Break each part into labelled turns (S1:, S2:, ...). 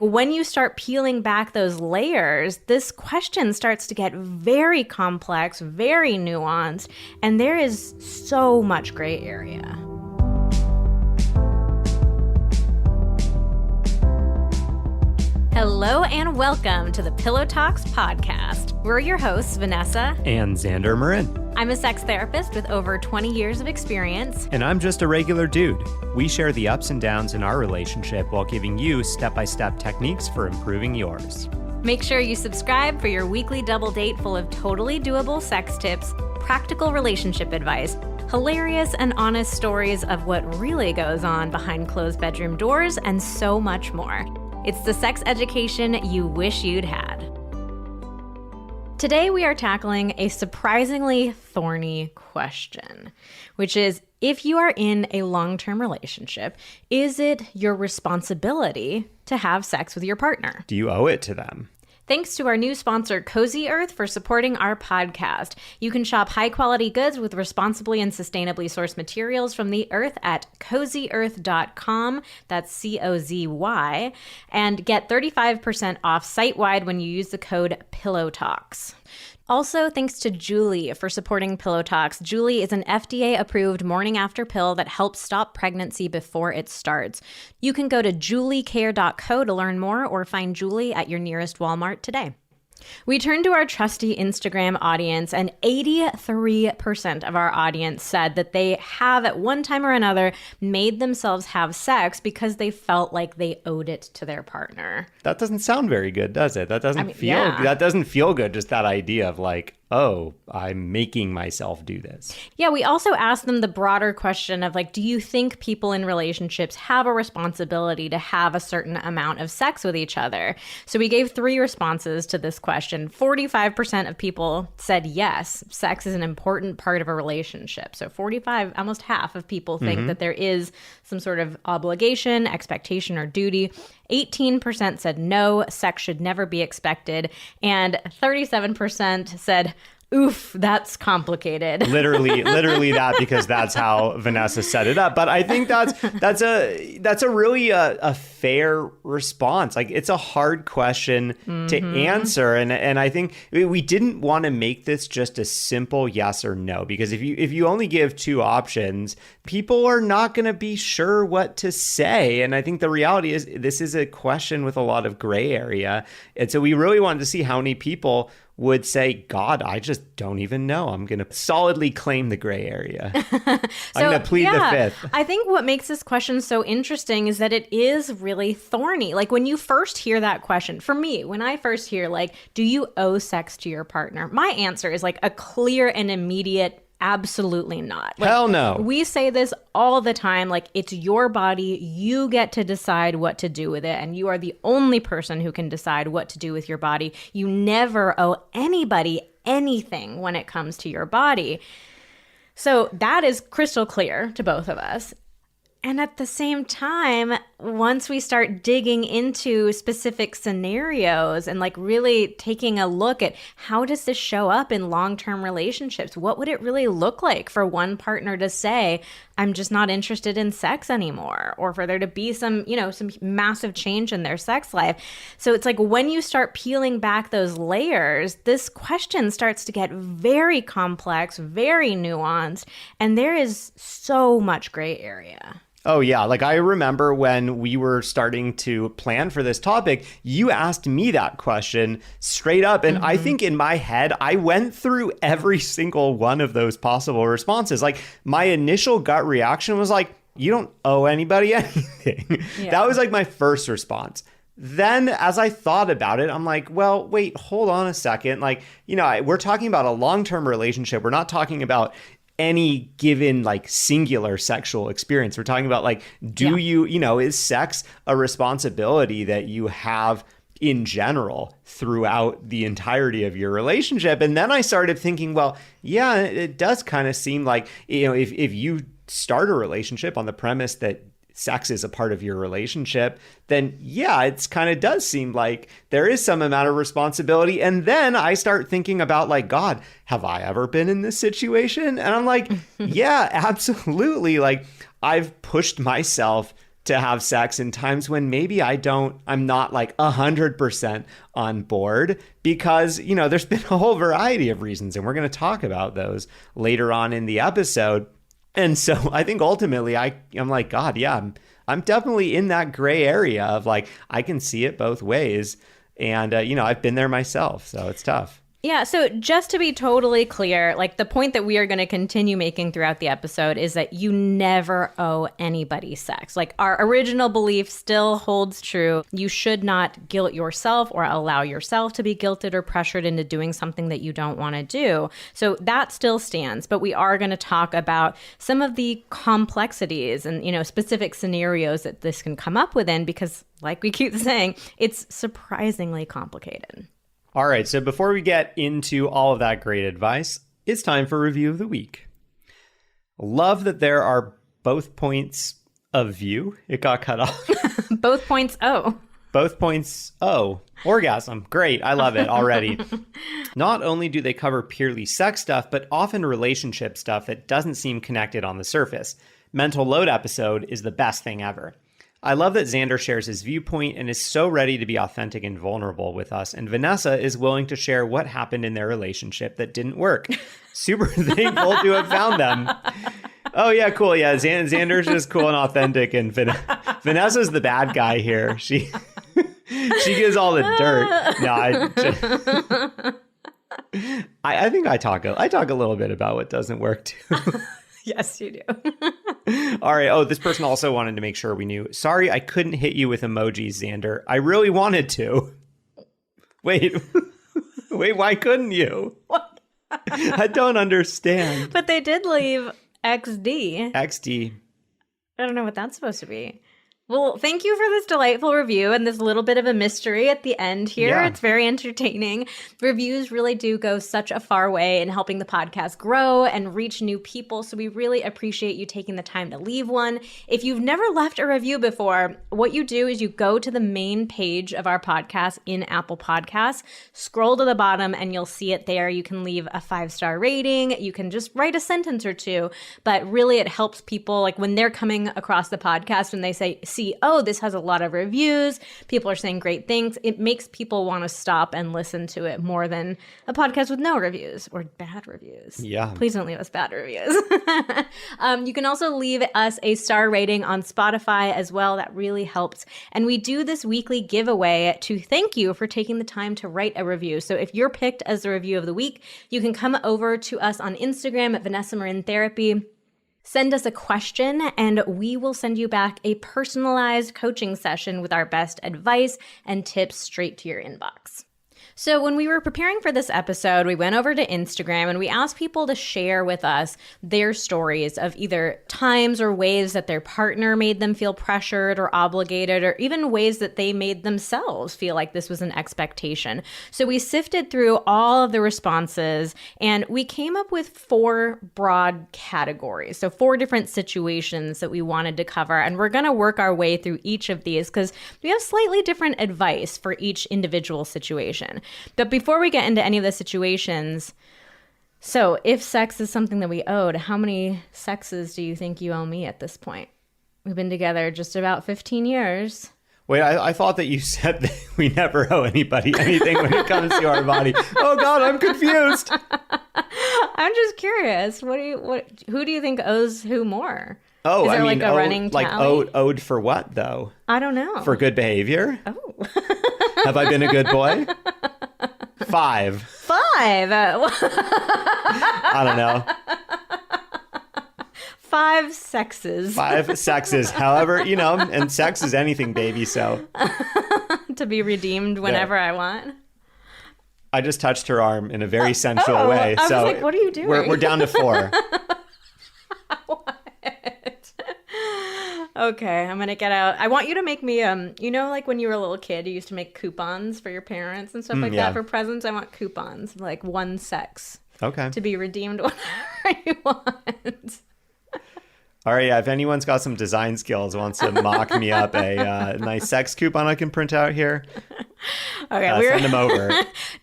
S1: When you start peeling back those layers, this question starts to get very complex, very nuanced, and there is so much gray area. Hello and welcome to the Pillow Talks podcast. We're your hosts, Vanessa
S2: and Xander Marin.
S1: I'm a sex therapist with over 20 years of experience.
S2: And I'm just a regular dude. We share the ups and downs in our relationship while giving you step-by-step techniques for improving yours.
S1: Make sure you subscribe for your weekly double date full of totally doable sex tips, practical relationship advice, hilarious and honest stories of what really goes on behind closed bedroom doors, and so much more. It's the sex education you wish you'd had. Today we are tackling a surprisingly thorny question, which is, if you are in a long-term relationship, is it your responsibility to have sex with your partner?
S2: Do you owe it to them?
S1: Thanks to our new sponsor, Cozy Earth, for supporting our podcast. You can shop high-quality goods with responsibly and sustainably sourced materials from the earth at cozyearth.com. That's C-O-Z-Y. And get 35% off site-wide when you use the code PILLOWTALKS. Also, thanks to Julie for supporting Pillow Talks. Julie is an FDA-approved morning-after pill that helps stop pregnancy before it starts. You can go to juliecare.co to learn more or find Julie at your nearest Walmart today. We turned to our trusty Instagram audience, and 83% of our audience said that they have, at one time or another, made themselves have sex because they felt like they owed it to their partner.
S2: That doesn't sound very good, does it? That doesn't feel good, just that idea of like, oh, I'm making myself do this.
S1: Yeah, we also asked them the broader question of like, do you think people in relationships have a responsibility to have a certain amount of sex with each other? So we gave 3 responses to this question. 45% of people said yes, sex is an important part of a relationship. So 45, almost half of people think that there is some sort of obligation, expectation, or duty. 18% said no, sex should never be expected. And 37% said, oof, that's complicated.
S2: literally that, because that's how Vanessa set it up. But I think that's a really a fair response. Like, it's a hard question to answer, and I think we didn't want to make this just a simple yes or no, because if you only give 2 options, people are not going to be sure what to say. And I think the reality is this is a question with a lot of gray area, and so we really wanted to see how many people would say, God, I just don't even know. I'm going to solidly claim the gray area. I'm going to plead the 5th.
S1: I think what makes this question so interesting is that it is really thorny. Like, when you first hear that question, for me, when I first hear, like, do you owe sex to your partner? My answer is like a clear and immediate absolutely not. Like,
S2: hell no.
S1: We say this all the time. Like, it's your body. You get to decide what to do with it. And you are the only person who can decide what to do with your body. You never owe anybody anything when it comes to your body. So that is crystal clear to both of us. And at the same time, once we start digging into specific scenarios and like really taking a look at how does this show up in long-term relationships, what would it really look like for one partner to say, I'm just not interested in sex anymore, or for there to be some massive change in their sex life. So it's like, when you start peeling back those layers, this question starts to get very complex, very nuanced, and there is so much gray area.
S2: Oh, yeah. Like, I remember when we were starting to plan for this topic, you asked me that question straight up. And I think in my head, I went through every single one of those possible responses. Like, my initial gut reaction was like, you don't owe anybody anything. Yeah. That was like my first response. Then as I thought about it, I'm like, well, wait, hold on a second. Like, we're talking about a long-term relationship. We're not talking about any given like singular sexual experience. We're talking about like, is sex a responsibility that you have in general throughout the entirety of your relationship? And then I started thinking, well, yeah, it does kind of seem like, if you start a relationship on the premise that sex is a part of your relationship, then yeah, it's kind of does seem like there is some amount of responsibility. And then I start thinking about like, God, have I ever been in this situation? And I'm like, yeah, absolutely. Like, I've pushed myself to have sex in times when maybe I'm not like 100% on board because, there's been a whole variety of reasons, and we're going to talk about those later on in the episode. And so I think ultimately I'm like, God, yeah, I'm definitely in that gray area of like, I can see it both ways. And, I've been there myself, so it's tough.
S1: Yeah, so just to be totally clear, like the point that we are going to continue making throughout the episode is that you never owe anybody sex. Like our original belief still holds true. You should not guilt yourself or allow yourself to be guilted or pressured into doing something that you don't want to do. So that still stands, but we are going to talk about some of the complexities and, specific scenarios that this can come up within because, like we keep saying, it's surprisingly complicated.
S2: All right, so before we get into all of that great advice, it's time for review of the week. Love that there are both points of view. It got cut off.
S1: Both points, oh.
S2: Both points, oh. Orgasm. Great. I love it already. Not only do they cover purely sex stuff, but often relationship stuff that doesn't seem connected on the surface. Mental Load episode is the best thing ever. I love that Xander shares his viewpoint and is so ready to be authentic and vulnerable with us. And Vanessa is willing to share what happened in their relationship that didn't work. Super thankful to have found them. Oh, yeah, cool. Yeah, Xander's just cool and authentic. And Vanessa's the bad guy here. She gives all the dirt. No, I think I talk a little bit about what doesn't work, too.
S1: Yes, you do.
S2: All right. Oh, this person also wanted to make sure we knew. Sorry, I couldn't hit you with emojis, Xander. I really wanted to. Wait, why couldn't you?
S1: What?
S2: I don't understand.
S1: But they did leave XD.
S2: XD.
S1: I don't know what that's supposed to be. Well, thank you for this delightful review and this little bit of a mystery at the end here. Yeah. It's very entertaining. Reviews really do go such a far way in helping the podcast grow and reach new people. So we really appreciate you taking the time to leave one. If you've never left a review before, what you do is you go to the main page of our podcast in Apple Podcasts, scroll to the bottom, and you'll see it there. You can leave a 5-star rating. You can just write a sentence or two. But really, it helps people, like when they're coming across the podcast, when they say, oh, this has a lot of reviews, people are saying great things, it makes people want to stop and listen to it more than a podcast with no reviews or bad reviews.
S2: Yeah.
S1: Please don't leave us bad reviews. You can also leave us a star rating on Spotify as well. That really helps. And we do this weekly giveaway to thank you for taking the time to write a review. So if you're picked as the review of the week, you can come over to us on Instagram at Vanessa Marin Therapy. Send us a question and we will send you back a personalized coaching session with our best advice and tips straight to your inbox. So when we were preparing for this episode, we went over to Instagram and we asked people to share with us their stories of either times or ways that their partner made them feel pressured or obligated, or even ways that they made themselves feel like this was an expectation. So we sifted through all of the responses and we came up with 4 broad categories. So 4 different situations that we wanted to cover. And we're going to work our way through each of these because we have slightly different advice for each individual situation. But before we get into any of the situations, so if sex is something that we owed, how many sexes do you think you owe me at this point? We've been together just about 15 years.
S2: Wait, I thought that you said that we never owe anybody anything when it comes to our body. Oh God, I'm confused.
S1: I'm just curious. Who do you think owes who more?
S2: Oh,
S1: is there like a running tally?
S2: Like owed for what though?
S1: I don't know.
S2: For good behavior?
S1: Oh.
S2: Have I been a good boy? 5.
S1: 5.
S2: I don't know.
S1: 5 sexes.
S2: 5 sexes. However, and sex is anything, baby. So
S1: to be redeemed whenever I want.
S2: I just touched her arm in a very sensual way.
S1: I was
S2: so
S1: like, what are you doing?
S2: We're down to 4.
S1: What? Okay, I'm gonna get out. I want you to make me, like when you were a little kid, you used to make coupons for your parents and stuff like that for presents. I want coupons, like 1 sex.
S2: Okay.
S1: To be redeemed whenever you want.
S2: All right, yeah, if anyone's got some design skills, wants to mock me up a nice sex coupon I can print out here,
S1: Okay,
S2: Send them over.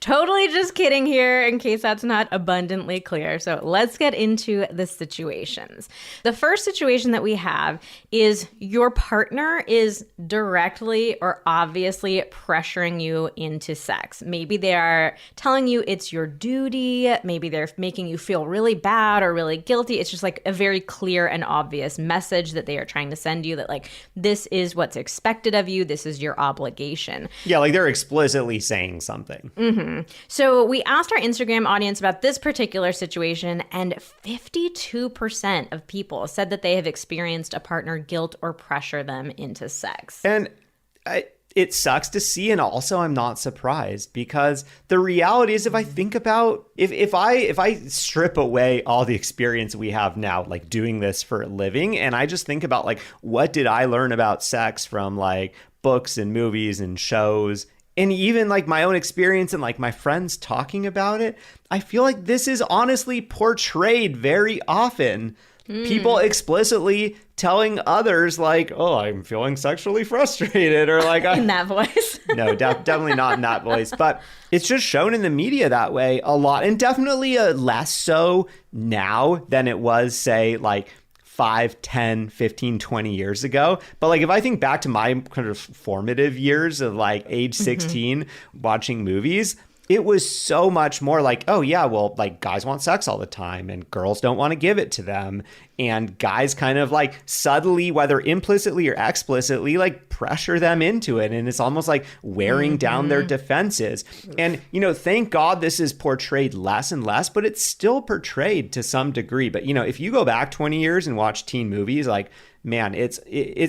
S1: Totally just kidding here in case that's not abundantly clear. So let's get into the situations. The first situation that we have is your partner is directly or obviously pressuring you into sex. Maybe they are telling you it's your duty. Maybe they're making you feel really bad or really guilty. It's just like a very clear and obvious message that they are trying to send you that like, this is what's expected of you. This is your obligation.
S2: Yeah, like they're explicitly saying something.
S1: So we asked our Instagram audience about this particular situation, and 52% of people said that they have experienced a partner guilt or pressure them into sex.
S2: And it sucks to see, and also I'm not surprised, because the reality is, if I think about if I strip away all the experience we have now, like doing this for a living, and I just think about like, what did I learn about sex from like books and movies and shows, and even like my own experience and like my friends talking about it, I feel like this is honestly portrayed very often. People explicitly telling others like, oh, I'm feeling sexually frustrated, or like
S1: in that voice.
S2: No, definitely not in that voice, but it's just shown in the media that way a lot, and definitely less so now than it was, say, like 5, 10, 15, 20 years ago. But like, if I think back to my kind of formative years of like age 16 watching movies, it was so much more like, oh yeah, well, like guys want sex all the time and girls don't want to give it to them. And guys kind of like subtly, whether implicitly or explicitly, like pressure them into it. And it's almost like wearing down their defenses. And, you know, thank God this is portrayed less and less, but it's still portrayed to some degree. But, you know, if you go back 20 years and watch teen movies, like, man, it's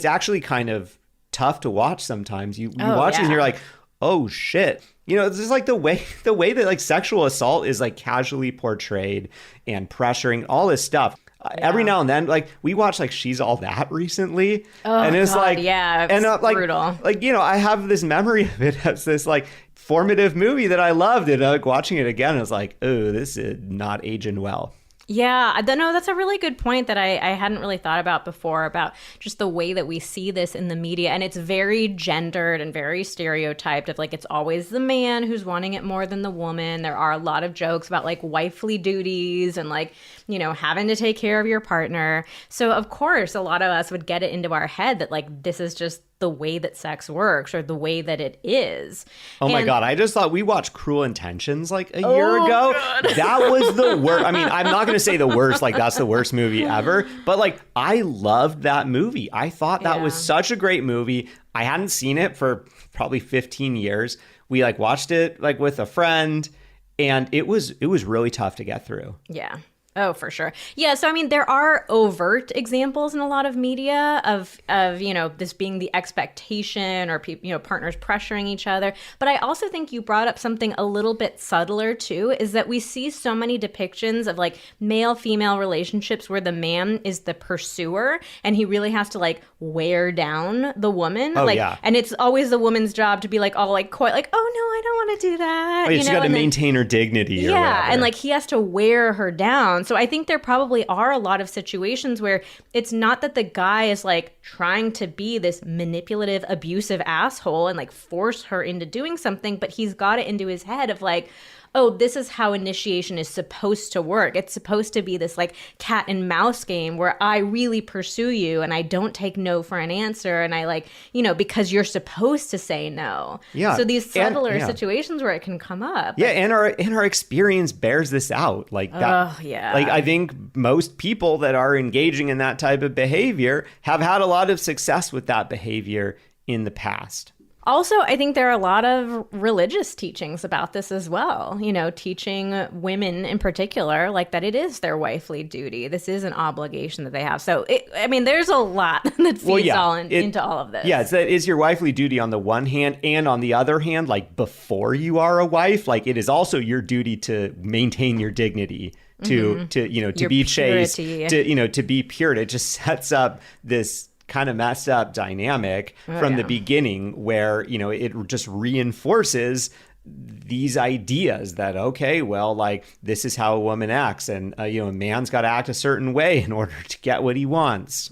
S2: actually kind of tough to watch sometimes. You watch it and you're like, oh shit. You know, it's just like the way that like sexual assault is like casually portrayed and pressuring all this stuff. Every now and then, like we watched like She's All That recently, and it's
S1: God,
S2: like,
S1: yeah,
S2: and like
S1: brutal.
S2: Like, you know, I have this memory of it as this like formative movie that I loved, and like watching it again, I was like, oh, this is not aging well.
S1: Yeah, no, that's a really good point that I hadn't really thought about before, about just the way that we see this in the media. And it's very gendered and very stereotyped of like, it's always the man who's wanting it more than the woman. There are a lot of jokes about like wifely duties and like, you know, having to take care of your partner. So of course, a lot of us would get it into our head that like, this is just the way that sex works or the way that it is.
S2: Oh my God. I just thought we watched Cruel Intentions like a year ago.
S1: God.
S2: That was the worst. I mean, I'm not going to say the worst, like that's the worst movie ever, but like I loved that movie. I thought that was such a great movie. I hadn't seen it for probably 15 years. We like watched it like with a friend, and it was really tough to get through.
S1: Yeah. Oh, for sure. Yeah. So, I mean, there are overt examples in a lot of media of, you know, this being the expectation or, you know, partners pressuring each other. But I also think you brought up something a little bit subtler, too, is that we see so many depictions of like male-female relationships where the man is the pursuer and he really has to like wear down the woman.
S2: Oh,
S1: like,
S2: yeah.
S1: And it's always the woman's job to be like all like quite like, oh, no, I don't want to do that.
S2: Oh, she's got to maintain her dignity. Or whatever.
S1: And like he has to wear her down. So I think there probably are a lot of situations where it's not that the guy is like trying to be this manipulative, abusive asshole and like force her into doing something, but he's got it into his head of like, oh, this is how initiation is supposed to work. It's supposed to be this like cat and mouse game where I really pursue you and I don't take no for an answer. And I like, you know, because you're supposed to say no.
S2: Yeah.
S1: So these subtler situations where it can come up.
S2: Yeah. And our experience bears this out. Like that.
S1: Oh, yeah.
S2: Like I think most people that are engaging in that type of behavior have had a lot of success with that behavior in the past.
S1: Also, I think there are a lot of religious teachings about this as well, you know, teaching women in particular, like that it is their wifely duty. This is an obligation that they have. So, I mean, there's a lot that feeds into all of this.
S2: Yeah, it's your wifely duty on the one hand, and on the other hand, like before you are a wife, like it is also your duty to maintain your dignity, to you know, to your be chaste, to, you know, to be pure. It just sets up this kind of messed up dynamic from the beginning where, you know, it just reinforces these ideas that, okay, well, like this is how a woman acts, and a man's got to act a certain way in order to get what he wants.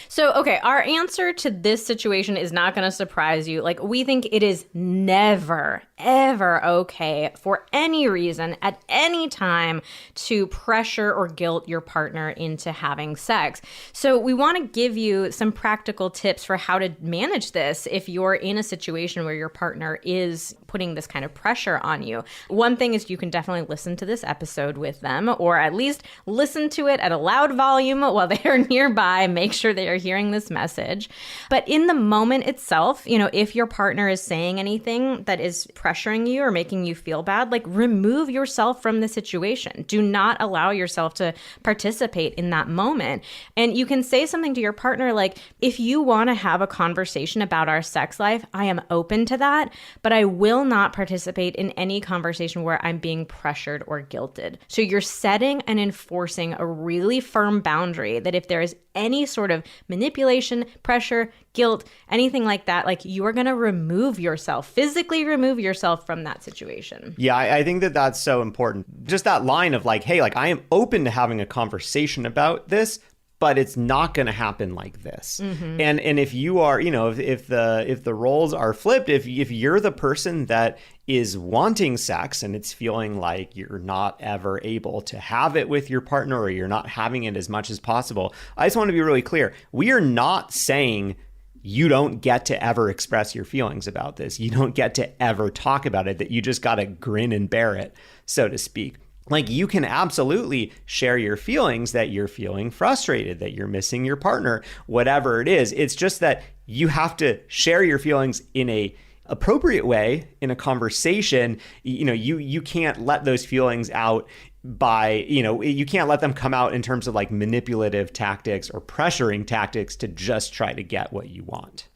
S1: So, okay, our answer to this situation is not going to surprise you. Like, we think it is never, ever okay for any reason at any time to pressure or guilt your partner into having sex. So we want to give you some practical tips for how to manage this if you're in a situation where your partner is putting this kind of pressure on you. One thing is you can definitely listen to this episode with them, or at least listen to it at a loud volume while they are nearby. Make sure they are hearing this message. But in the moment itself, if your partner is saying anything that is pressuring you or making you feel bad, like remove yourself from the situation. Do not allow yourself to participate in that moment. And you can say something to your partner like, if you want to have a conversation about our sex life, I am open to that, but I will not participate in any conversation where I'm being pressured or guilted. So you're setting and enforcing a really firm boundary that if there is any sort of manipulation, pressure, guilt, anything like that, like you are going to physically remove yourself from that situation.
S2: Yeah, I think that that's so important. Just that line of like, hey, like I am open to having a conversation about this, but it's not going to happen like this. Mm-hmm. And if you are, if the roles are flipped, if you're the person that is wanting sex and it's feeling like you're not ever able to have it with your partner, or you're not having it as much as possible, I just want to be really clear. We are not saying you don't get to ever express your feelings about this. You don't get to ever talk about it, that you just got to grin and bear it, so to speak. Like, you can absolutely share your feelings that you're feeling frustrated, that you're missing your partner, whatever it is. It's just that you have to share your feelings in a appropriate way in a conversation. You can't let those feelings out by, you can't let them come out in terms of like manipulative tactics or pressuring tactics to just try to get what you want.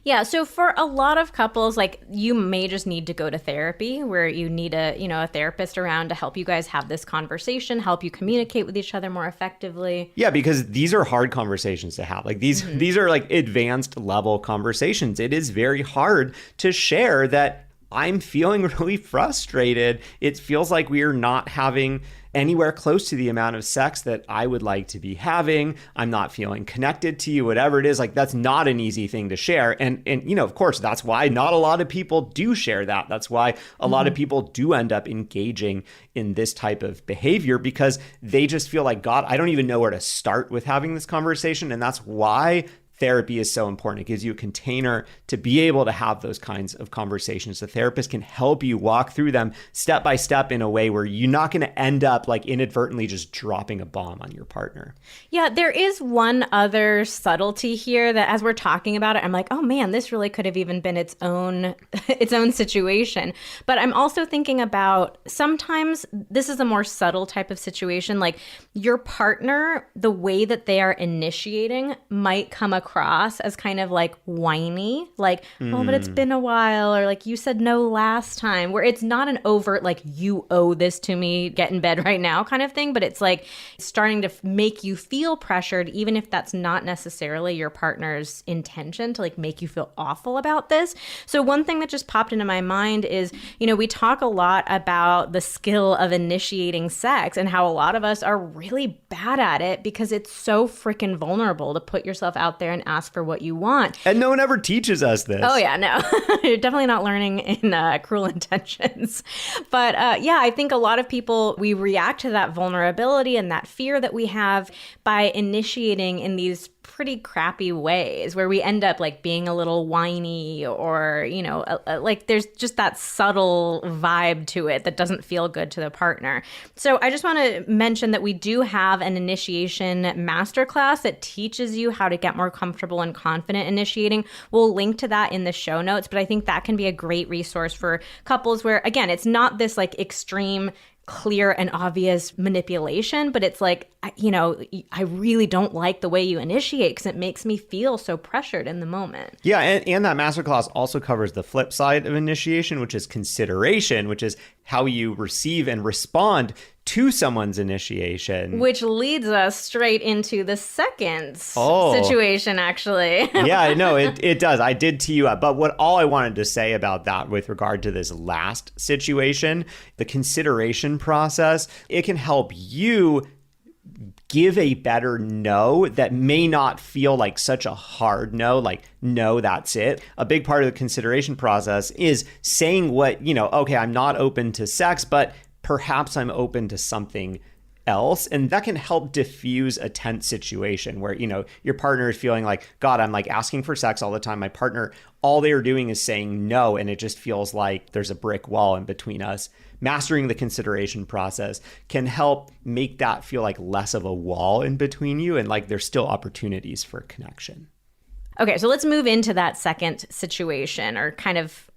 S1: Yeah, so for a lot of couples, like you may just need to go to therapy where you need a therapist around to help you guys have this conversation, help you communicate with each other more effectively.
S2: Yeah, because these are hard conversations to have. Like these are like advanced level conversations. It is very hard to share that I'm feeling really frustrated. It feels like we are not having anywhere close to the amount of sex that I would like to be having. I'm not feeling connected to you, whatever it is. Like, that's not an easy thing to share. And of course, that's why not a lot of people do share that. That's why a lot of people do end up engaging in this type of behavior, because they just feel like, God, I don't even know where to start with having this conversation. And that's why therapy is so important. It gives you a container to be able to have those kinds of conversations. The therapist can help you walk through them step by step in a way where you're not going to end up like inadvertently just dropping a bomb on your partner.
S1: Yeah, there is one other subtlety here that as we're talking about it, I'm like, oh man, this really could have even been its own situation. But I'm also thinking about sometimes this is a more subtle type of situation. Like your partner, the way that they are initiating might come across as kind of like whiny, like, oh, but it's been a while, or like you said no last time, where it's not an overt, like, you owe this to me, get in bed right now kind of thing, but it's like starting to make you feel pressured, even if that's not necessarily your partner's intention to like make you feel awful about this. So one thing that just popped into my mind is, we talk a lot about the skill of initiating sex and how a lot of us are really bad at it because it's so freaking vulnerable to put yourself out there and ask for what you want.
S2: And no one ever teaches us this.
S1: Oh, yeah, no. You're definitely not learning in Cruel Intentions. But I think a lot of people, we react to that vulnerability and that fear that we have by initiating in these pretty crappy ways where we end up like being a little whiny or, like there's just that subtle vibe to it that doesn't feel good to the partner. So I just want to mention that we do have an initiation masterclass that teaches you how to get more comfortable and confident initiating. We'll link to that in the show notes, but I think that can be a great resource for couples where, again, it's not this like extreme, clear and obvious manipulation, but it's like I really don't like the way you initiate because it makes me feel so pressured in the moment.
S2: Yeah, and that masterclass also covers the flip side of initiation, which is consideration, which is how you receive and respond to someone's initiation.
S1: Which leads us straight into the second situation, actually.
S2: Yeah, no, it does. I did tee you up. But all I wanted to say about that with regard to this last situation, the consideration process, it can help you give a better no that may not feel like such a hard no, like, no, that's it. A big part of the consideration process is saying what, okay, I'm not open to sex, but perhaps I'm open to something else. And that can help diffuse a tense situation where, your partner is feeling like, God, I'm like asking for sex all the time. My partner, all they are doing is saying no. And it just feels like there's a brick wall in between us. Mastering the consideration process can help make that feel like less of a wall in between you and like there's still opportunities for connection.
S1: Okay, so let's move into that second situation, or kind of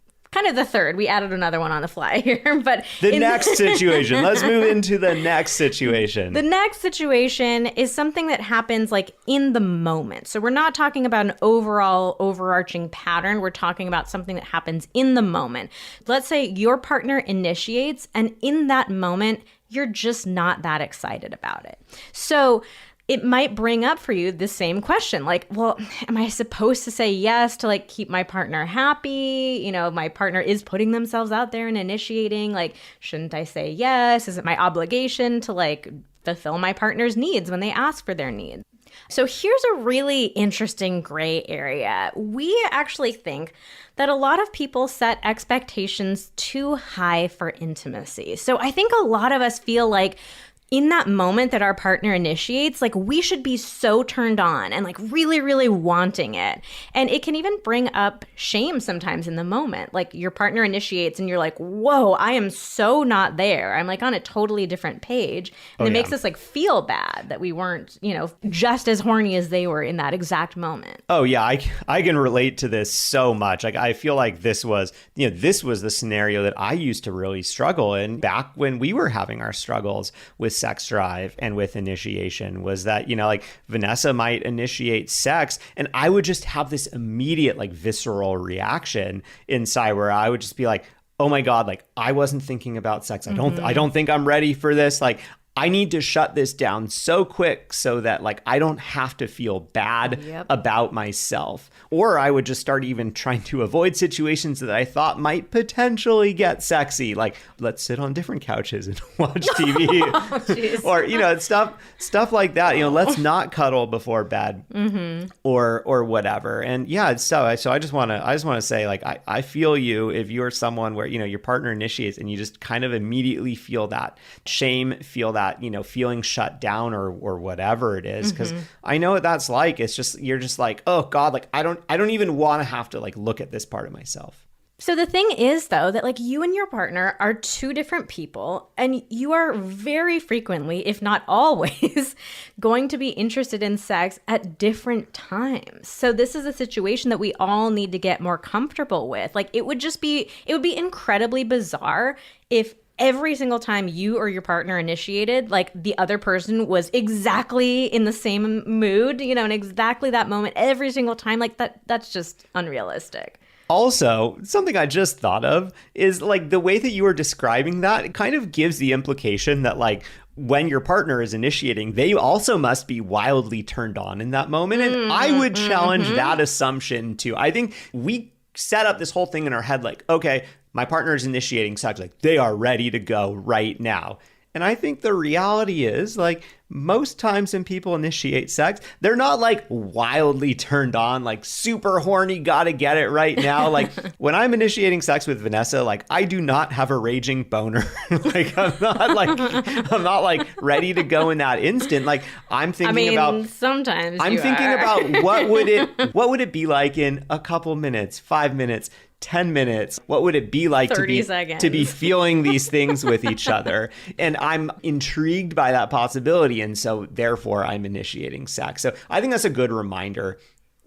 S1: the third. We added another one on the fly here, but
S2: next situation. Let's move into the next situation.
S1: The next situation is something that happens like in the moment. So we're not talking about an overall overarching pattern. We're talking about something that happens in the moment. Let's say your partner initiates, and in that moment, you're just not that excited about it. So it might bring up for you the same question, like, well, am I supposed to say yes to like keep my partner happy? My partner is putting themselves out there and initiating, like, shouldn't I say yes? Is it my obligation to like fulfill my partner's needs when they ask for their needs? So here's a really interesting gray area. We actually think that a lot of people set expectations too high for intimacy. So I think a lot of us feel like in that moment that our partner initiates, like we should be so turned on and like really, really wanting it. And it can even bring up shame sometimes in the moment. Like your partner initiates and you're like, whoa, I am so not there. I'm like on a totally different page. And it makes us like feel bad that we weren't, just as horny as they were in that exact moment.
S2: Oh yeah, I can relate to this so much. Like I feel like this was the scenario that I used to really struggle in back when we were having our struggles with sex drive and with initiation, was that, like Vanessa might initiate sex and I would just have this immediate like visceral reaction inside where I would just be like, oh my God, like I wasn't thinking about sex. I don't think I'm ready for this. Like I need to shut this down so quick so that like I don't have to feel bad about myself. Or I would just start even trying to avoid situations that I thought might potentially get sexy. Like let's sit on different couches and watch TV. Or, stuff like that. Let's not cuddle before bed or whatever. And yeah, so I just want to say like, I feel you if you're someone where, your partner initiates and you just kind of immediately feel that shame, feel that, feeling shut down or whatever it is. Because I know what that's like. It's just, you're just like, oh God, like I don't even want to have to like look at this part of myself.
S1: So the thing is, though, that like you and your partner are two different people, and you are very frequently, if not always, going to be interested in sex at different times. So this is a situation that we all need to get more comfortable with. Like it would be incredibly bizarre if every single time you or your partner initiated, like the other person was exactly in the same mood, in exactly that moment every single time. Like that's just unrealistic.
S2: Also, something I just thought of is like the way that you were describing that, it kind of gives the implication that like when your partner is initiating, they also must be wildly turned on in that moment. And I would challenge that assumption too. I think we set up this whole thing in our head like, okay, my partner is initiating sex, like they are ready to go right now. And I think the reality is like most times when people initiate sex, they're not like wildly turned on, like super horny, gotta get it right now. Like when I'm initiating sex with Vanessa, like I do not have a raging boner. Like I'm not like ready to go in that instant. Like I'm thinking about
S1: sometimes
S2: I'm thinking about what would it be like in a couple minutes, 5 minutes, 10 minutes, what would it be like to be feeling these things with each other? And I'm intrigued by that possibility. And so therefore I'm initiating sex. So I think that's a good reminder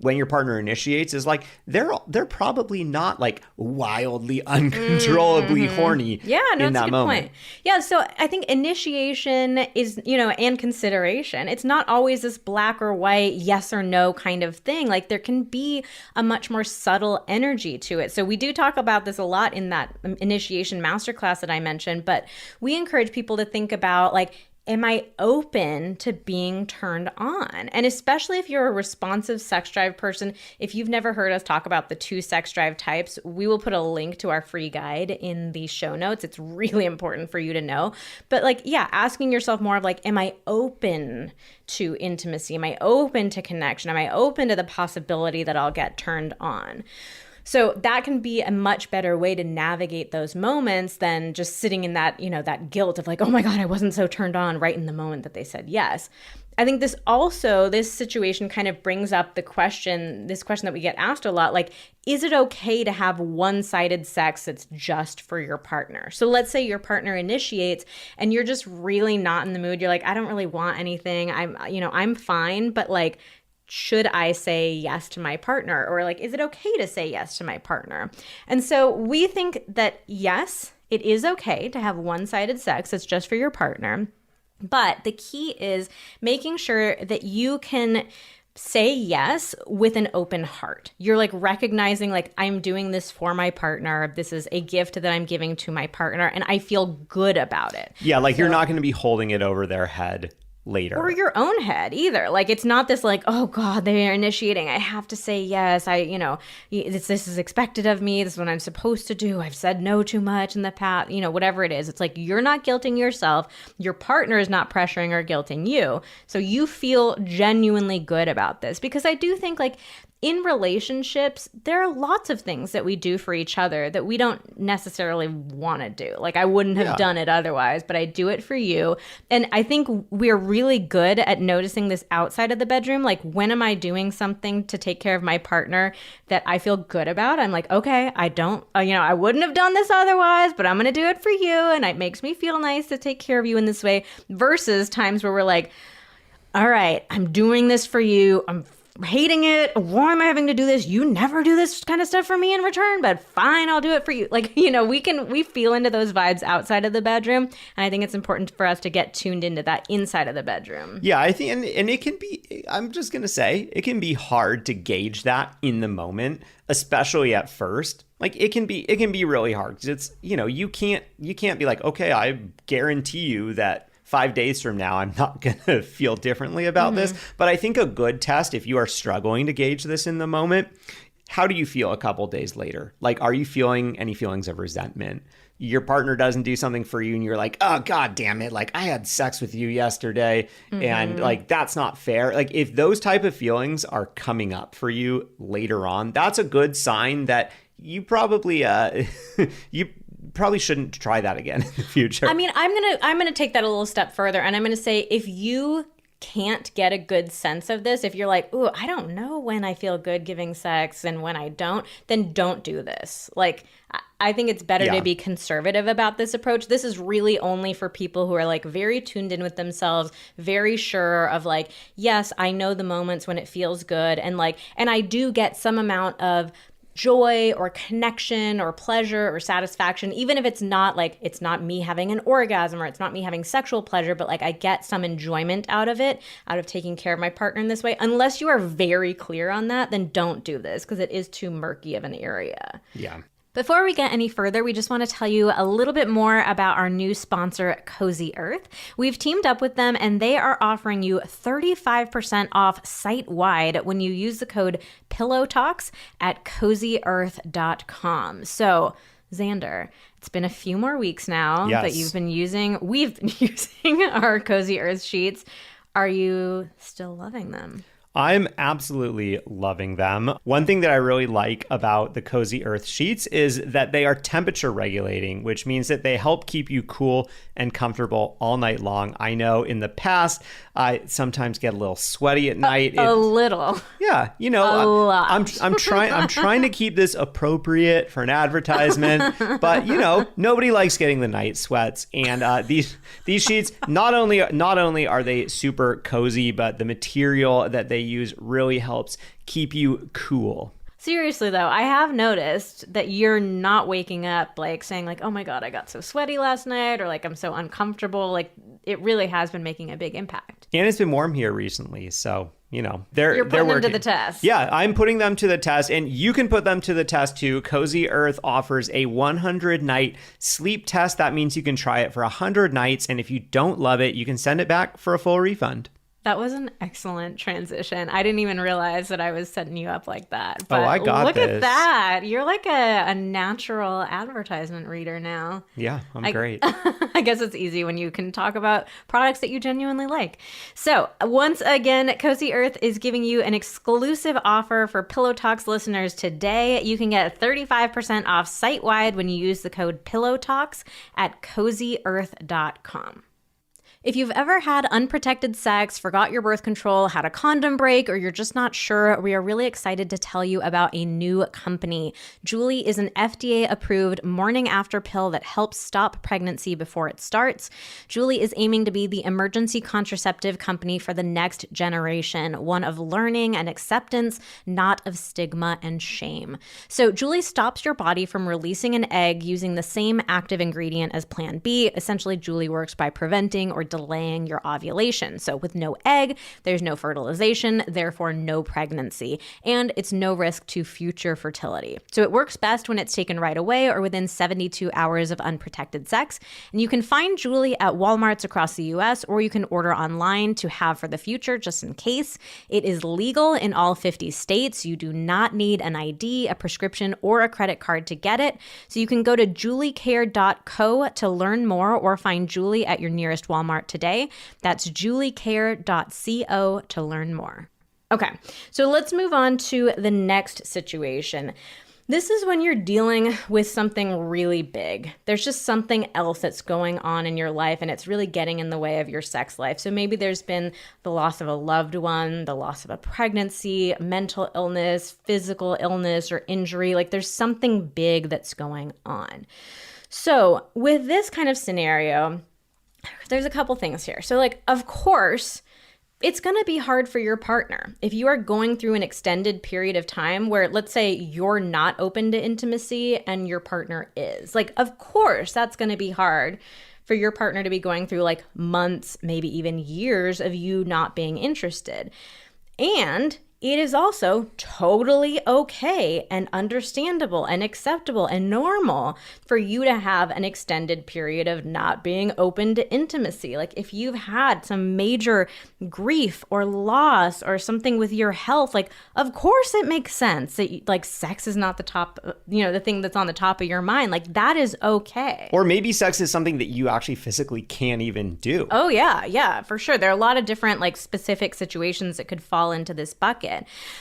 S2: when your partner initiates is like they're probably not like wildly uncontrollably horny
S1: Yeah, no,
S2: in
S1: that's a
S2: that
S1: good
S2: moment.
S1: point. Yeah, so I think initiation is, and consideration. It's not always this black or white, yes or no kind of thing. Like there can be a much more subtle energy to it. So we do talk about this a lot in that initiation masterclass that I mentioned, but we encourage people to think about like, am I open to being turned on? And especially if you're a responsive sex drive person, if you've never heard us talk about the 2 sex drive types, we will put a link to our free guide in the show notes. It's really important for you to know. But like, yeah, asking yourself more of like, am I open to intimacy? Am I open to connection? Am I open to the possibility that I'll get turned on? So that can be a much better way to navigate those moments than just sitting in that, that guilt of like, oh my God, I wasn't so turned on right in the moment that they said yes. I think this situation kind of brings up this question that we get asked a lot, like, is it okay to have one-sided sex that's just for your partner? So let's say your partner initiates and you're just really not in the mood. You're like, I don't really want anything. I'm fine, but like, should I say yes to my partner? Or like, is it okay to say yes to my partner? And so we think that yes, it is okay to have one-sided sex that's just for your partner. But the key is making sure that you can say yes with an open heart. You're like recognizing like, I'm doing this for my partner. This is a gift that I'm giving to my partner and I feel good about it.
S2: Yeah, like you're not going to be holding it over their head later.
S1: Or your own head either. Like it's not this like, oh God, they are initiating. I have to say yes. This is expected of me. This is what I'm supposed to do. I've said no too much in the past, whatever it is. It's like you're not guilting yourself. Your partner is not pressuring or guilting you. So you feel genuinely good about this because I do think like in relationships, there are lots of things that we do for each other that we don't necessarily want to do. Like I wouldn't have done it otherwise, but I do it for you. And I think we're really good at noticing this outside of the bedroom. Like when am I doing something to take care of my partner that I feel good about? I'm like, okay, I wouldn't have done this otherwise, but I'm going to do it for you. And it makes me feel nice to take care of you in this way versus times where we're like, all right, I'm doing this for you. I'm hating it. Why am I having to do this? You never do this kind of stuff for me in return, but fine, I'll do it for you. Like, we feel into those vibes outside of the bedroom. And I think it's important for us to get tuned into that inside of the bedroom.
S2: Yeah, I think, and it can be, I'm just going to say, it can be hard to gauge that in the moment, especially at first. Like it can be really hard because it's, you can't be like, okay, I guarantee you that 5 days from now, I'm not going to feel differently about this. But I think a good test, if you are struggling to gauge this in the moment, how do you feel a couple days later? Like, are you feeling any feelings of resentment? Your partner doesn't do something for you and you're like, oh, God damn it. Like I had sex with you yesterday and like, that's not fair. Like if those type of feelings are coming up for you later on, that's a good sign that you probably, probably shouldn't try that again in the future.
S1: I mean, I'm gonna take that a little step further, and I'm gonna say if you can't get a good sense of this, if you're like, ooh, I don't know when I feel good giving sex and when I don't, then don't do this. Like, I think it's better to be conservative about this approach. This is really only for people who are like very tuned in with themselves, very sure of like, yes, I know the moments when it feels good, and I do get some amount of joy or connection or pleasure or satisfaction, even if it's not me having an orgasm or it's not me having sexual pleasure, but like I get some enjoyment out of it, out of taking care of my partner in this way. Unless you are very clear on that, then don't do this because it is too murky of an area.
S2: Yeah.
S1: Before we get any further, we just want to tell you a little bit more about our new sponsor, Cozy Earth. We've teamed up with them and they are offering you 35% off site-wide when you use the code PILLOWTALKS at CozyEarth.com. So, Xander, it's been a few more weeks now that we've been using our Cozy Earth sheets. Are you still loving them?
S2: I'm absolutely loving them. One thing that I really like about the Cozy Earth sheets is that they are temperature regulating, which means that they help keep you cool and comfortable all night long. I know in the past, I sometimes get a little sweaty at night.
S1: A little.
S2: Yeah,
S1: a lot.
S2: I'm trying to keep this appropriate for an advertisement, but nobody likes getting the night sweats. And these sheets not only are they super cozy, but the material that they they use really helps keep you cool.
S1: Seriously, though, I have noticed that you're not waking up like saying like, oh my God, I got so sweaty last night, or like I'm so uncomfortable. Like it really has been making a big impact.
S2: And it's been warm here recently. So,
S1: you're
S2: they're
S1: putting them
S2: working.
S1: to the test.
S2: Yeah, I'm putting them to the test, and you can put them to the test too. Cozy Earth offers a 100-night sleep test. That means you can try it for 100 nights. And if you don't love it, you can send it back for a full refund.
S1: That was an excellent transition. I didn't even realize that I was setting you up like that. But
S2: I got
S1: look
S2: this.
S1: at that. You're like a natural advertisement reader now.
S2: Yeah, I'm great.
S1: I guess it's easy when you can talk about products that you genuinely like. So once again, Cozy Earth is giving you an exclusive offer for Pillow Talks listeners today. You can get 35% off site-wide when you use the code Pillow Talks at CozyEarth.com. If you've ever had unprotected sex, forgot your birth control, had a condom break, or you're just not sure, we are really excited to tell you about a new company. Julie is an FDA-approved morning after pill that helps stop pregnancy before it starts. Julie is aiming to be the emergency contraceptive company for the next generation, one of learning and acceptance, not of stigma and shame. So Julie stops your body from releasing an egg using the same active ingredient as Plan B. Essentially, Julie works by preventing or delaying your ovulation. So with no egg, there's no fertilization, therefore no pregnancy, and it's no risk to future fertility. So it works best when it's taken right away or within 72 hours of unprotected sex. And you can find Julie at Walmarts across the US, or you can order online to have for the future just in case. It is legal in all 50 states. You do not need an ID, a prescription, or a credit card to get it. So you can go to juliecare.co to learn more, or find Julie at your nearest Walmart today. That's juliecare.co to learn more. Okay, so let's move on to the next situation. This is when you're dealing with something really big. There's just something else that's going on in your life, and it's really getting in the way of your sex life. So maybe there's been the loss of a loved one, the loss of a pregnancy, mental illness, physical illness, or injury. Like there's something big that's going on. So with this kind of scenario, there's a couple things here. So like, of course, it's going to be hard for your partner. If you are going through an extended period of time where, let's say, you're not open to intimacy and your partner is, like, of course, that's going to be hard for your partner to be going through like months, maybe even years of you not being interested. And it is also totally okay and understandable and acceptable and normal for you to have an extended period of not being open to intimacy. Like if you've had some major grief or loss or something with your health, like of course it makes sense that like sex is not the top, the thing that's on the top of your mind. Like that is okay.
S2: Or maybe sex is something that you actually physically can't even do.
S1: Oh yeah, for sure. There are a lot of different like specific situations that could fall into this bucket.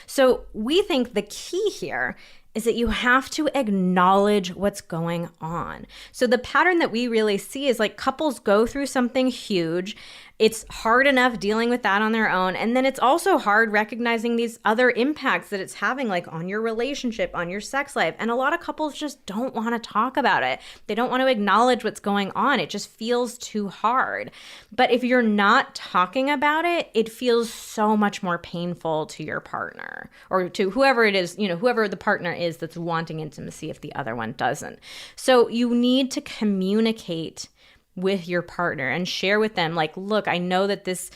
S1: So we think the key here is that you have to acknowledge what's going on. So the pattern that we really see is like couples go through something huge. It's hard enough dealing with that on their own. And then it's also hard recognizing these other impacts that it's having, like on your relationship, on your sex life. And a lot of couples just don't want to talk about it. They don't want to acknowledge what's going on. It just feels too hard. But if you're not talking about it, it feels so much more painful to your partner or to whoever it is, whoever the partner is that's wanting intimacy if the other one doesn't. So you need to communicate with your partner and share with them like, look, I know that this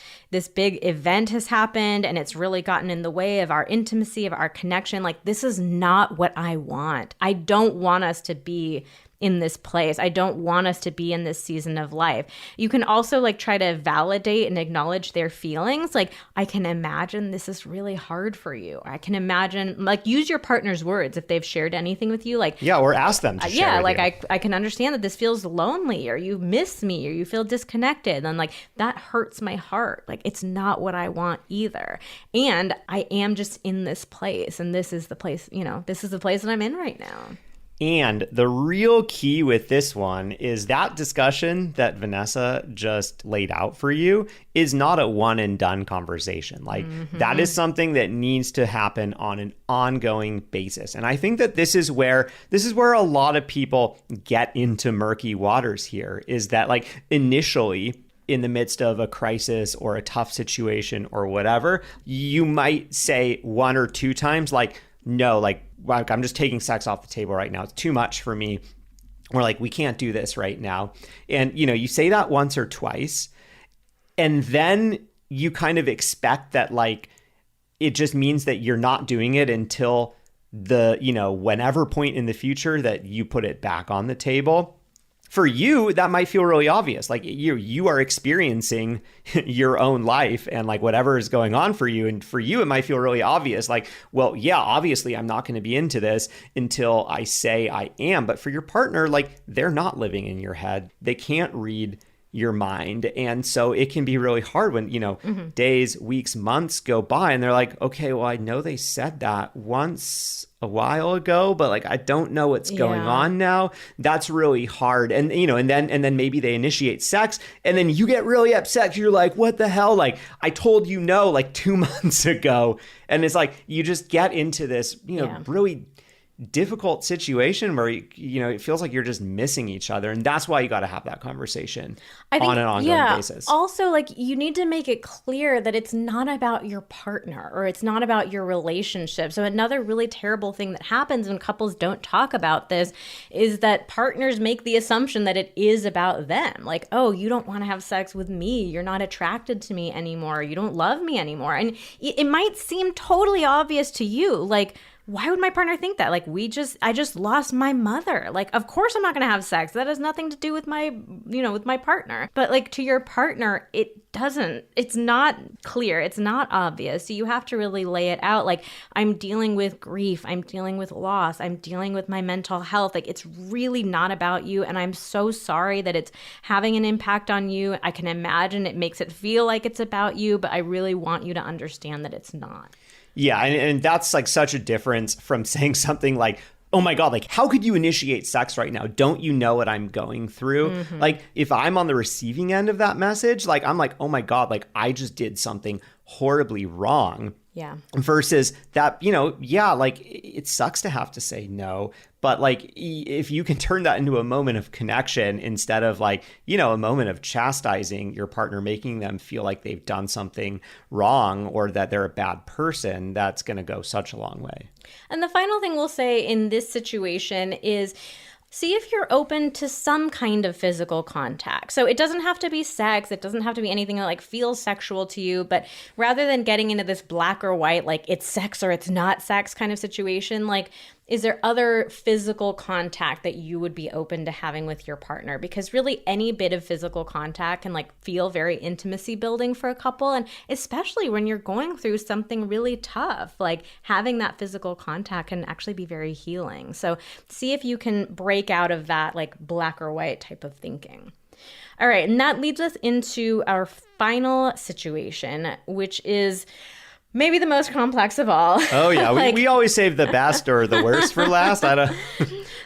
S1: big event has happened and it's really gotten in the way of our intimacy, of our connection. Like, this is not what I want. I don't want us to be in this place. I don't want us to be in this season of life. You can also like try to validate and acknowledge their feelings. Like, I can imagine this is really hard for you. I can imagine, like, use your partner's words if they've shared anything with you. Like,
S2: yeah, or ask them to share with you.
S1: I can understand that this feels lonely, or you miss me, or you feel disconnected. And like, that hurts my heart. Like, it's not what I want either. And I am just in this place, and this is the place, this is the place that I'm in right now.
S2: And the real key with this one is that discussion that Vanessa just laid out for you is not a one and done conversation. Like that is something that needs to happen on an ongoing basis. And I think that this is where a lot of people get into murky waters here, is that like initially in the midst of a crisis or a tough situation or whatever, you might say one or two times, like, no, like I'm just taking sex off the table right now. It's too much for me. Or like, we can't do this right now. And, you say that once or twice, and then you kind of expect that, like, it just means that you're not doing it until the, whenever point in the future that you put it back on the table. For you, that might feel really obvious. Like you are experiencing your own life and like whatever is going on for you. And for you, it might feel really obvious. Like, well, yeah, obviously I'm not going to be into this until I say I am. But for your partner, like they're not living in your head. They can't read your mind. And so it can be really hard when, days, weeks, months go by and they're like, okay, well, I know they said that once a while ago, but like, I don't know what's going on now. That's really hard. And, and then maybe they initiate sex and then you get really upset. You're like, what the hell? Like, I told you no, like 2 months ago. And it's like, you just get into this, really difficult situation where it feels like you're just missing each other, and that's why you got to have that conversation on an ongoing basis.
S1: Also, like you need to make it clear that it's not about your partner or it's not about your relationship. So another really terrible thing that happens when couples don't talk about this is that partners make the assumption that it is about them. Like, oh, you don't want to have sex with me, you're not attracted to me anymore, you don't love me anymore. And it might seem totally obvious to you, like, why would my partner think that? Like, I just lost my mother. Like, of course I'm not going to have sex. That has nothing to do with with my partner. But like to your partner, it's not clear. It's not obvious. So you have to really lay it out. Like, I'm dealing with grief. I'm dealing with loss. I'm dealing with my mental health. Like, it's really not about you. And I'm so sorry that it's having an impact on you. I can imagine it makes it feel like it's about you, but I really want you to understand that it's not.
S2: Yeah, and that's like such a difference from saying something like, oh my God, like how could you initiate sex right now? Don't you know what I'm going through? Mm-hmm. Like if I'm on the receiving end of that message, like I'm like, oh my God, like I just did something horribly wrong.
S1: Yeah.
S2: Versus that, like it sucks to have to say no. But like if you can turn that into a moment of connection instead of like, a moment of chastising your partner, making them feel like they've done something wrong or that they're a bad person, that's going to go such a long way.
S1: And the final thing we'll say in this situation is, see if you're open to some kind of physical contact. So it doesn't have to be sex. It doesn't have to be anything that like feels sexual to you. But rather than getting into this black or white, like it's sex or it's not sex kind of situation, like is there other physical contact that you would be open to having with your partner? Because really any bit of physical contact can like feel very intimacy building for a couple. And especially when you're going through something really tough, like having that physical contact can actually be very healing. So see if you can break out of that like black or white type of thinking. All right. And that leads us into our final situation, which is maybe the most complex of all.
S2: Oh, yeah. We always save the best or the worst for last.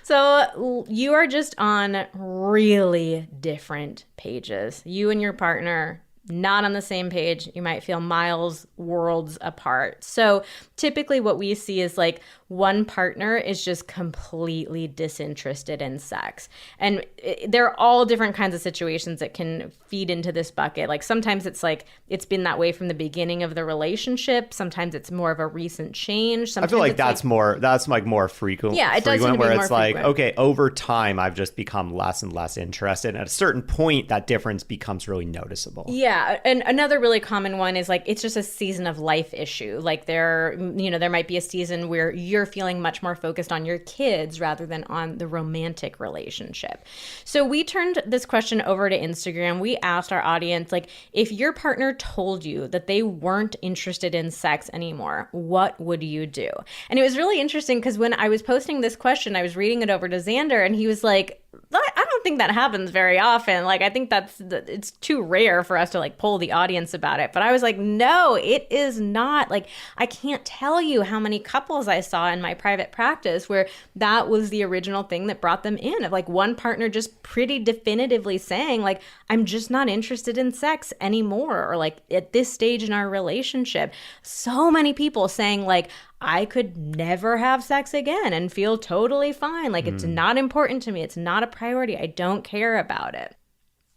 S1: So you are just on really different pages. You and your partner, not on the same page. You might feel miles, worlds apart. So typically what we see is like one partner is just completely disinterested in sex. And there are all different kinds of situations that can feed into this bucket. Like sometimes it's like it's been that way from the beginning of the relationship. Sometimes it's more of a recent change. Sometimes
S2: I feel like that's more frequent.
S1: Yeah, it does seem to be
S2: where
S1: more
S2: it's like,
S1: frequent.
S2: okay, over time I've just become less and less interested. And at a certain point, that difference becomes really noticeable.
S1: Yeah, and another really common one is like it's just a season of life issue. Like there might be a season where you're feeling much more focused on your kids rather than on the romantic relationship. So we turned this question over to Instagram. We asked our audience, like, if your partner told you that they weren't interested in sex anymore, what would you do? And it was really interesting because when I was posting this question, I was reading it over to Xander and he was like, I don't think that happens very often. Like, I think it's too rare for us to like poll the audience about it. But I was like, no, it is not. Like, I can't tell you how many couples I saw in my private practice where that was the original thing that brought them in, of like one partner just pretty definitively saying like, I'm just not interested in sex anymore, or like at this stage in our relationship. So many people saying like, I could never have sex again and feel totally fine. Like, it's not important to me. It's not a priority. I don't care about it.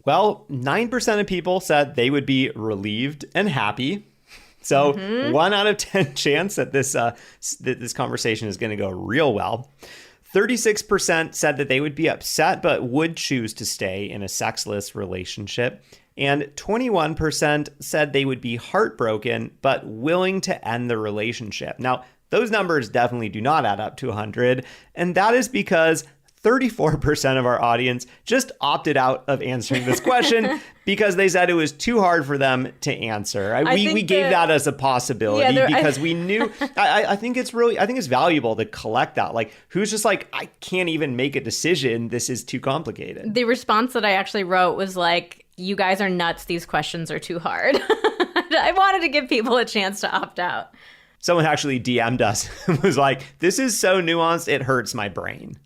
S2: Well, 9% of people said they would be relieved and happy. So 1 out of 10 chance that this conversation is going to go real well. 36% said that they would be upset but would choose to stay in a sexless relationship. And 21% said they would be heartbroken but willing to end the relationship. Now, those numbers definitely do not add up to 100. And that is because 34% of our audience just opted out of answering this question because they said it was too hard for them to answer. We gave that as a possibility because we knew. I think it's valuable to collect that. Like, who's just like, I can't even make a decision. This is too complicated.
S1: The response that I actually wrote was like, you guys are nuts. These questions are too hard. I wanted to give people a chance to opt out.
S2: Someone actually DM'd us and was like, this is so nuanced, it hurts my brain.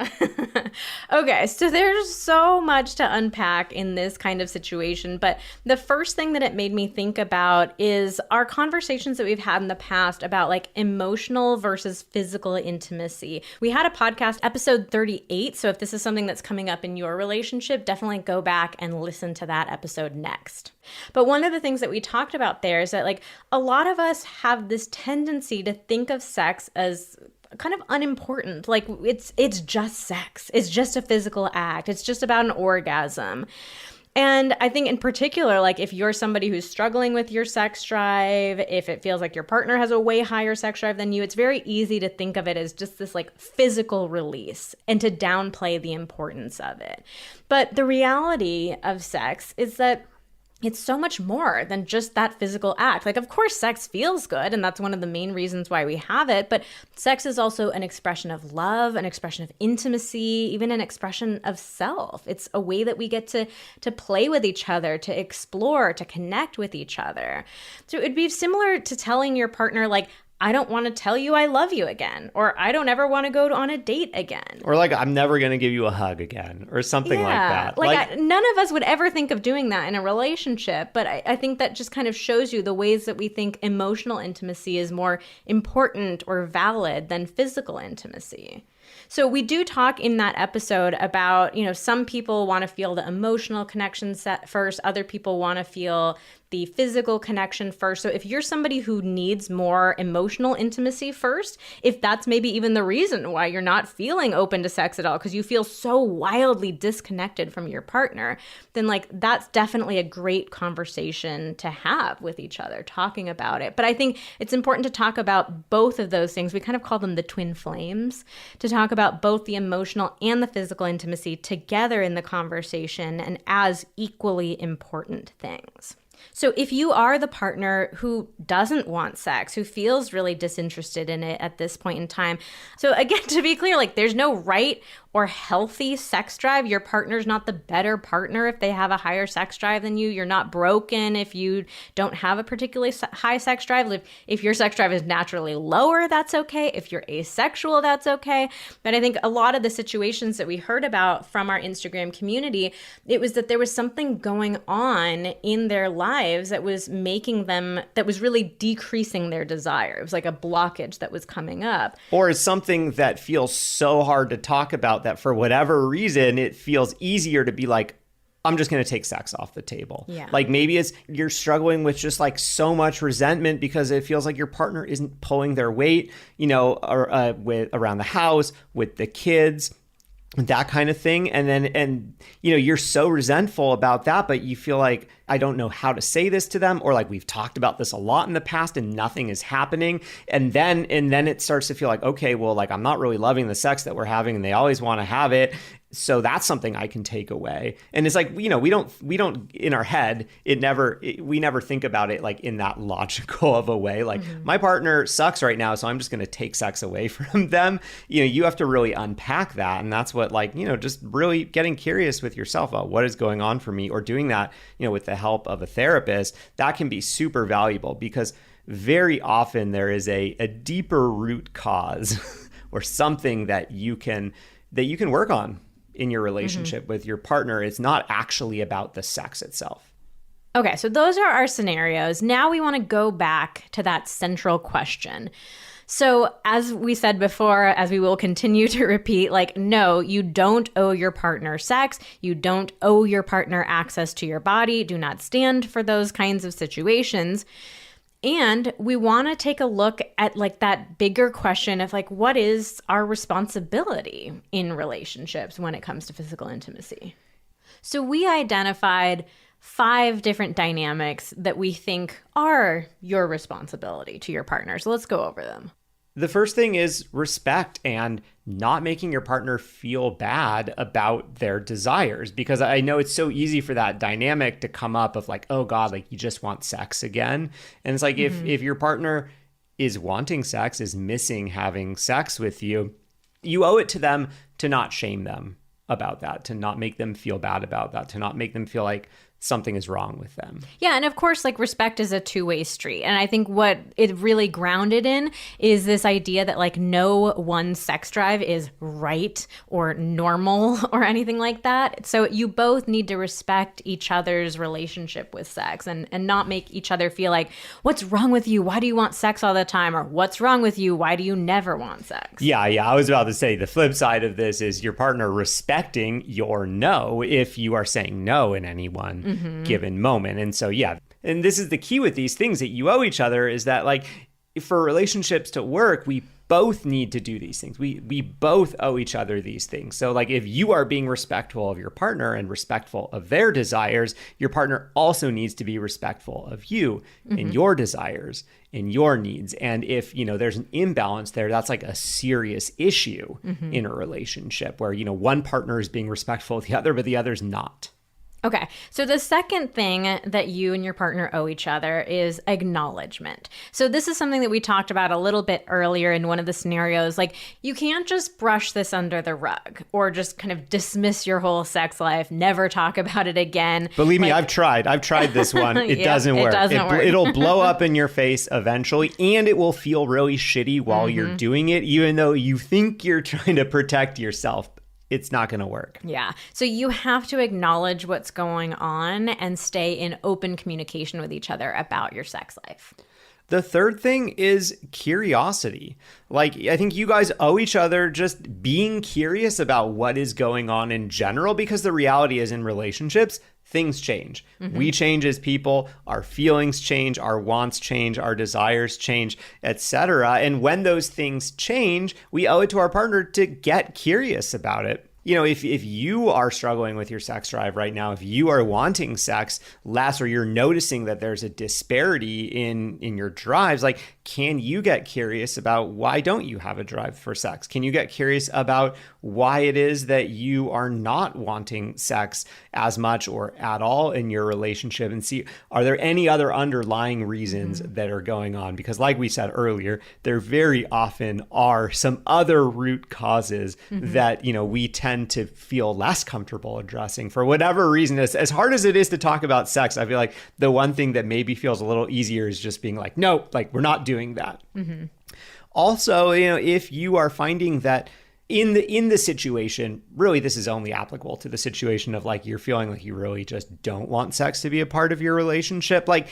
S1: Okay, so there's so much to unpack in this kind of situation. But the first thing that it made me think about is our conversations that we've had in the past about like emotional versus physical intimacy. We had a podcast, episode 38. So if this is something that's coming up in your relationship, definitely go back and listen to that episode next. But one of the things that we talked about there is that like a lot of us have this tendency to think of sex as kind of unimportant. Like it's just sex. It's just a physical act. It's just about an orgasm. And I think in particular, like if you're somebody who's struggling with your sex drive, if it feels like your partner has a way higher sex drive than you, it's very easy to think of it as just this like physical release and to downplay the importance of it. But the reality of sex is that it's so much more than just that physical act. Like, of course, sex feels good, and that's one of the main reasons why we have it. But sex is also an expression of love, an expression of intimacy, even an expression of self. It's a way that we get to play with each other, to explore, to connect with each other. So it'd be similar to telling your partner, like, I don't want to tell you I love you again, or I don't ever want to go on a date again.
S2: Or like, I'm never going to give you a hug again, or something like that.
S1: None of us would ever think of doing that in a relationship, but I think that just kind of shows you the ways that we think emotional intimacy is more important or valid than physical intimacy. So we do talk in that episode about, some people want to feel the emotional connection first, other people want to feel the physical connection first. So if you're somebody who needs more emotional intimacy first, if that's maybe even the reason why you're not feeling open to sex at all, because you feel so wildly disconnected from your partner, then like that's definitely a great conversation to have with each other, talking about it. But I think it's important to talk about both of those things. We kind of call them the twin flames, to talk about both the emotional and the physical intimacy together in the conversation and as equally important things. So if you are the partner who doesn't want sex, who feels really disinterested in it at this point in time, so again, to be clear, like there's no right or healthy sex drive. Your partner's not the better partner if they have a higher sex drive than you. You're not broken if you don't have a particularly high sex drive. If your sex drive is naturally lower, that's okay. If you're asexual, that's okay. But I think a lot of the situations that we heard about from our Instagram community, it was that there was something going on in their lives that was that was really decreasing their desire. It was like a blockage that was coming up.
S2: Or it's something that feels so hard to talk about that for whatever reason, it feels easier to be like, I'm just going to take sex off the table.
S1: Yeah.
S2: Like maybe you're struggling with just like so much resentment because it feels like your partner isn't pulling their weight, with around the house, with the kids, that kind of thing. And you're so resentful about that, but you feel like, I don't know how to say this to them, or like we've talked about this a lot in the past and nothing is happening. And then it starts to feel like, okay, well, like I'm not really loving the sex that we're having and they always want to have it. So that's something I can take away. And it's like, we don't in our head, we never think about it like in that logical of a way. Like my partner sucks right now, so I'm just going to take sex away from them. You have to really unpack that. And that's what just really getting curious with yourself about what is going on for me, or doing that, with the help of a therapist, that can be super valuable because very often there is a deeper root cause or something that you can work on in your relationship with your partner. It's not actually about the sex itself.
S1: Okay, so those are our scenarios. Now we want to go back to that central question. So, as we said before, as we will continue to repeat, like, no, you don't owe your partner sex. You don't owe your partner access to your body. Do not stand for those kinds of situations. And we want to take a look at like that bigger question of like, what is our responsibility in relationships when it comes to physical intimacy? So we identified 5 different dynamics that we think are your responsibility to your partner. So let's go over them.
S2: The first thing is respect and not making your partner feel bad about their desires, because I know it's so easy for that dynamic to come up of like, oh God, like you just want sex again. And it's like, if your partner is wanting sex, is missing having sex with you, you owe it to them to not shame them about that, to not make them feel bad about that, to not make them feel like something is wrong with them.
S1: Yeah, and of course, like respect is a two-way street. And I think what it really grounded in is this idea that like no one sex drive is right or normal or anything like that. So you both need to respect each other's relationship with sex and not make each other feel like, what's wrong with you? Why do you want sex all the time? Or what's wrong with you? Why do you never want sex?
S2: Yeah. I was about to say the flip side of this is your partner respecting your no if you are saying no in any one given moment. And so, yeah. And this is the key with these things that you owe each other is that like for relationships to work, we both need to do these things. We both owe each other these things. So like if you are being respectful of your partner and respectful of their desires, your partner also needs to be respectful of you and your desires and your needs. And if, there's an imbalance there, that's like a serious issue in a relationship where, one partner is being respectful of the other, but the other's not.
S1: Okay, so the second thing that you and your partner owe each other is acknowledgement. So this is something that we talked about a little bit earlier in one of the scenarios. Like, you can't just brush this under the rug or just kind of dismiss your whole sex life, never talk about it again.
S2: Believe me, I've tried this one. It doesn't work. It'll blow up in your face eventually, and it will feel really shitty while you're doing it, even though you think you're trying to protect yourself. It's not going to work.
S1: Yeah. So you have to acknowledge what's going on and stay in open communication with each other about your sex life.
S2: The third thing is curiosity. Like, I think you guys owe each other just being curious about what is going on in general, because the reality is in relationships, things change. We change as people, our feelings change, our wants change, our desires change, etc. And when those things change, we owe it to our partner to get curious about it. If you are struggling with your sex drive right now, if you are wanting sex less, or you're noticing that there's a disparity in your drives, like, can you get curious about why don't you have a drive for sex? Can you get curious about why it is that you are not wanting sex as much or at all in your relationship, and see, are there any other underlying reasons that are going on? Because like we said earlier, there very often are some other root causes that, we tend to feel less comfortable addressing for whatever reason. As hard as it is to talk about sex, I feel like the one thing that maybe feels a little easier is just being like, no, like we're not doing that. Also, if you are finding that in the situation, really this is only applicable to the situation of like you're feeling like you really just don't want sex to be a part of your relationship, like,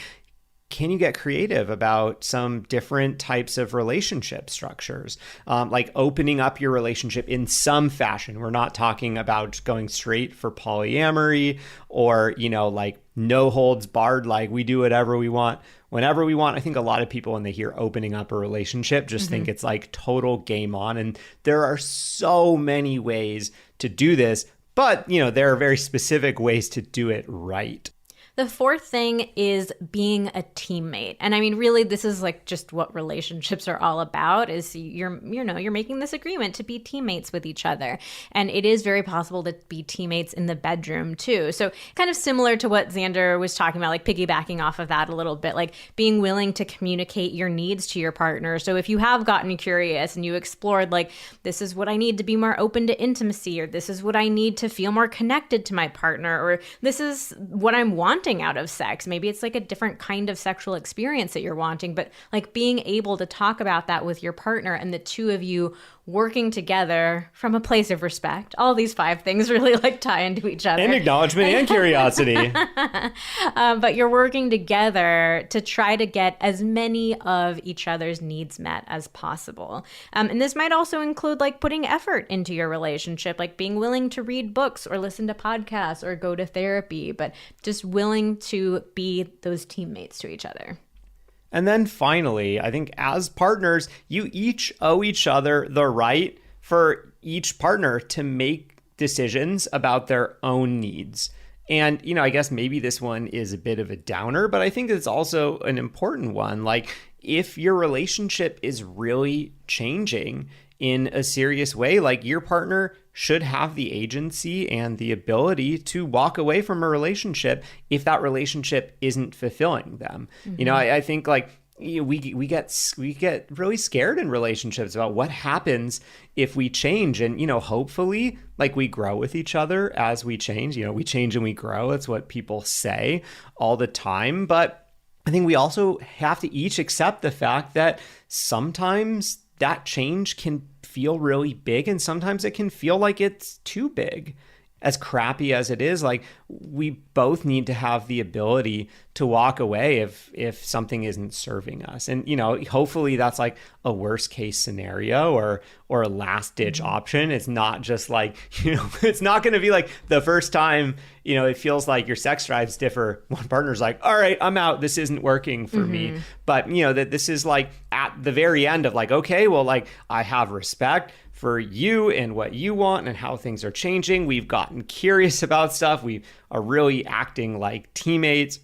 S2: can you get creative about some different types of relationship structures? Like opening up your relationship in some fashion. We're not talking about going straight for polyamory or, like no holds barred, like we do whatever we want, whenever we want. I think a lot of people, when they hear opening up a relationship, just think it's like total game on. And there are so many ways to do this, but, there are very specific ways to do it right.
S1: The fourth thing is being a teammate. And I mean, really, this is like just what relationships are all about, is you're making this agreement to be teammates with each other. And it is very possible to be teammates in the bedroom too. So kind of similar to what Xander was talking about, like piggybacking off of that a little bit, like being willing to communicate your needs to your partner. So if you have gotten curious and you explored like, this is what I need to be more open to intimacy, or this is what I need to feel more connected to my partner, or this is what I'm wanting out of sex. Maybe it's like a different kind of sexual experience that you're wanting, but like being able to talk about that with your partner and the two of you working together from a place of respect. All these 5 things really like tie into each other.
S2: And acknowledgement and curiosity.
S1: But you're working together to try to get as many of each other's needs met as possible. And this might also include like putting effort into your relationship, like being willing to read books or listen to podcasts or go to therapy, but just willing to be those teammates to each other.
S2: And then finally, I think as partners, you each owe each other the right for each partner to make decisions about their own needs. And, you know, I guess maybe this one is a bit of a downer, but I think it's also an important one. Like, if your relationship is really changing in a serious way, like your partner should have the agency and the ability to walk away from a relationship if that relationship isn't fulfilling them. Mm-hmm. You know, I think like we get really scared in relationships about what happens if we change. And, you know, hopefully like we grow with each other as we change. You know, we change and we grow. That's what people say all the time. But I think we also have to each accept the fact that sometimes that change can feel really big, and sometimes it can feel like it's too big. As crappy as it is, like we both need to have the ability to walk away if something isn't serving us. And, you know, hopefully that's like a worst case scenario or a last ditch option. It's not just like, you know, it's not going to be like the first time, you know, it feels like your sex drives differ. One partner's like, all right, I'm out. This isn't working for me. But, you know, that this is like at the very end of like, okay, well, like I have respect for you and what you want and how things are changing. We've gotten curious about stuff. We are really acting like teammates.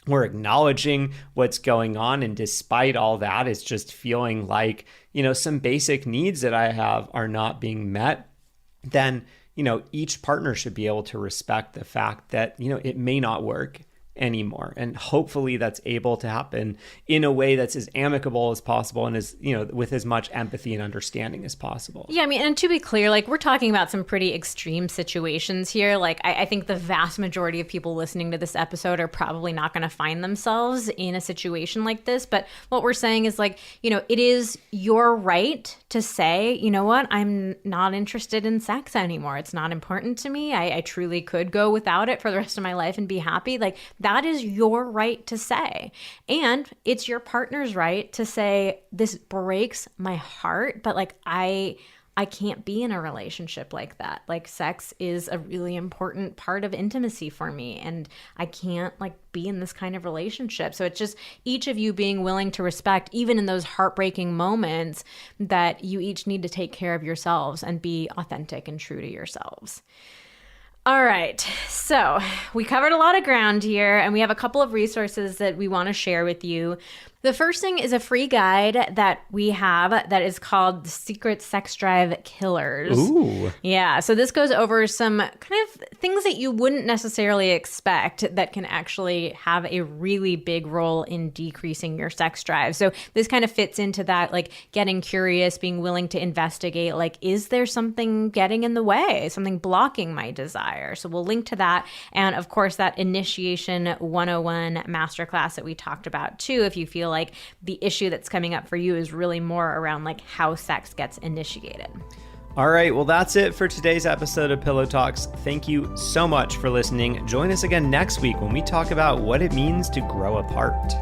S2: We're acknowledging what's going on. And despite all that, it's just feeling like, you know, some basic needs that I have are not being met. Then, you know, each partner should be able to respect the fact that, you know, it may not work anymore. And hopefully that's able to happen in a way that's as amicable as possible and as, you know, with as much empathy and understanding as possible.
S1: Yeah, I mean, and to be clear, like we're talking about some pretty extreme situations here. Like I think the vast majority of people listening to this episode are probably not going to find themselves in a situation like this. But what we're saying is like, you know, it is your right to say, you know what, I'm not interested in sex anymore. It's not important to me. I truly could go without it for the rest of my life and be happy. Like that is your right to say. And it's your partner's right to say, this breaks my heart, but like I can't be in a relationship like that. Like sex is a really important part of intimacy for me, and I can't like be in this kind of relationship. So it's just each of you being willing to respect, even in those heartbreaking moments, that you each need to take care of yourselves and be authentic and true to yourselves. All right, so we covered a lot of ground here, and we have a couple of resources that we want to share with you. The first thing is a free guide that we have that is called The Secret Sex Drive Killers.
S2: Ooh.
S1: Yeah, so this goes over some kind of things that you wouldn't necessarily expect that can actually have a really big role in decreasing your sex drive. So this kind of fits into that, like getting curious, being willing to investigate, like, is there something getting in the way, something blocking my desire? So we'll link to that. And of course, that Initiation 101 masterclass that we talked about too, if you feel like the issue that's coming up for you is really more around like how sex gets initiated.
S2: All right, well, that's it for today's episode of Pillow Talks. Thank you so much for listening. Join us again next week when we talk about what it means to grow apart.